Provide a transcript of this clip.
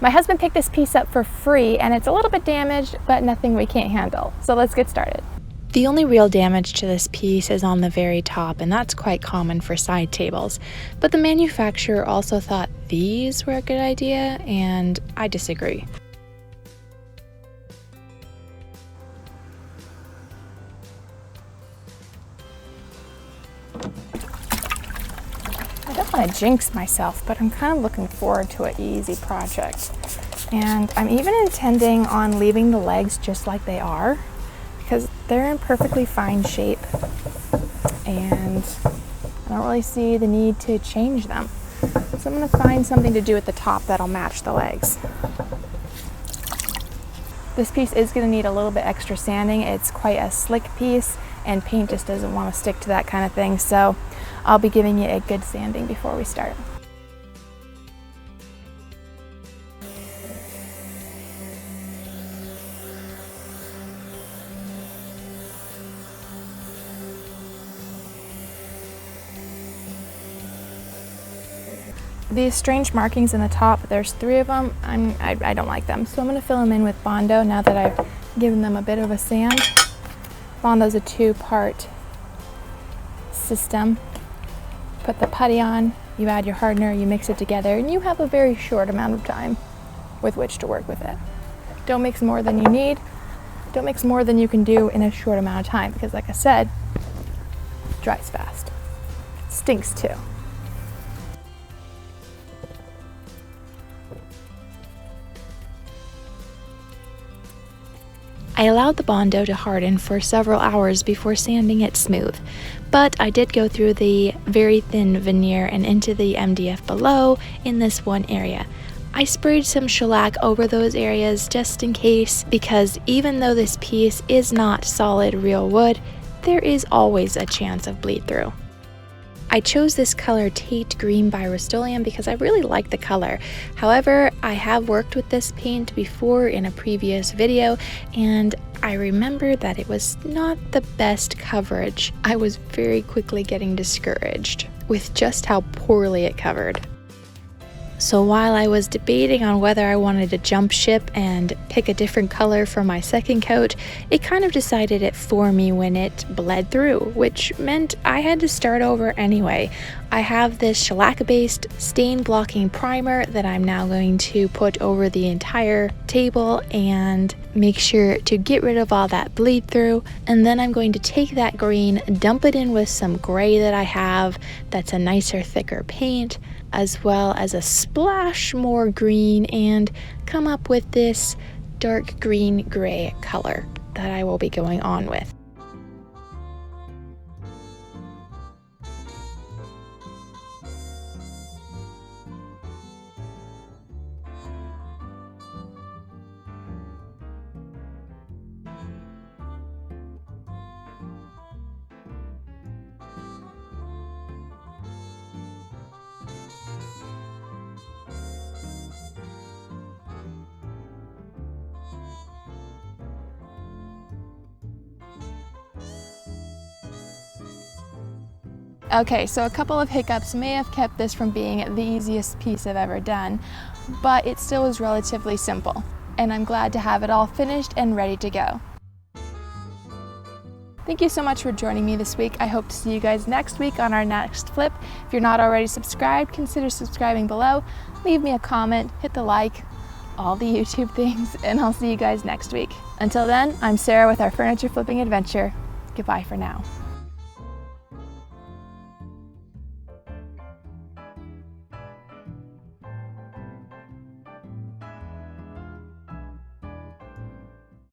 My husband picked this piece up for free and it's a little bit damaged, but nothing we can't handle. So let's get started. The only real damage to this piece is on the very top, and that's quite common for side tables. But the manufacturer also thought these were a good idea, and I disagree. I don't want to jinx myself, but I'm kind of looking forward to an easy project. And I'm even intending on leaving the legs just like they are, because they're in perfectly fine shape and I don't really see the need to change them. So I'm going to find something to do at the top that'll match the legs. This piece is going to need a little bit extra sanding. It's quite a slick piece and paint just doesn't want to stick to that kind of thing. So I'll be giving it a good sanding before we start. These strange markings in the top, there's 3 of them. I don't like them, so I'm going to fill them in with Bondo now that I've given them a bit of a sand. Bondo's a 2-part system. Put the putty on, you add your hardener, you mix it together, and you have a very short amount of time with which to work with it. Don't mix more than you need. Don't mix more than you can do in a short amount of time, because like I said, it dries fast. Stinks too. I allowed the Bondo to harden for several hours before sanding it smooth, but I did go through the very thin veneer and into the MDF below in this one area. I sprayed some shellac over those areas just in case, because even though this piece is not solid real wood, there is always a chance of bleed through. I chose this color Tate Green by Rust-Oleum because I really like the color. However, I have worked with this paint before in a previous video, and I remember that it was not the best coverage. I was very quickly getting discouraged with just how poorly it covered. So while I was debating on whether I wanted to jump ship and pick a different color for my second coat, it kind of decided it for me when it bled through, which meant I had to start over anyway. I have this shellac-based stain blocking primer that I'm now going to put over the entire table and make sure to get rid of all that bleed through, and then I'm going to take that green, dump it in with some gray that I have that's a nicer, thicker paint, as well as a splash more green, and come up with this dark green gray color that I will be going on with. Okay, so a couple of hiccups may have kept this from being the easiest piece I've ever done, but it still was relatively simple, and I'm glad to have it all finished and ready to go. Thank you so much for joining me this week. I hope to see you guys next week on our next flip. If you're not already subscribed, consider subscribing below. Leave me a comment, hit the like, all the YouTube things, and I'll see you guys next week. Until then, I'm Sarah with our furniture flipping adventure. Goodbye for now.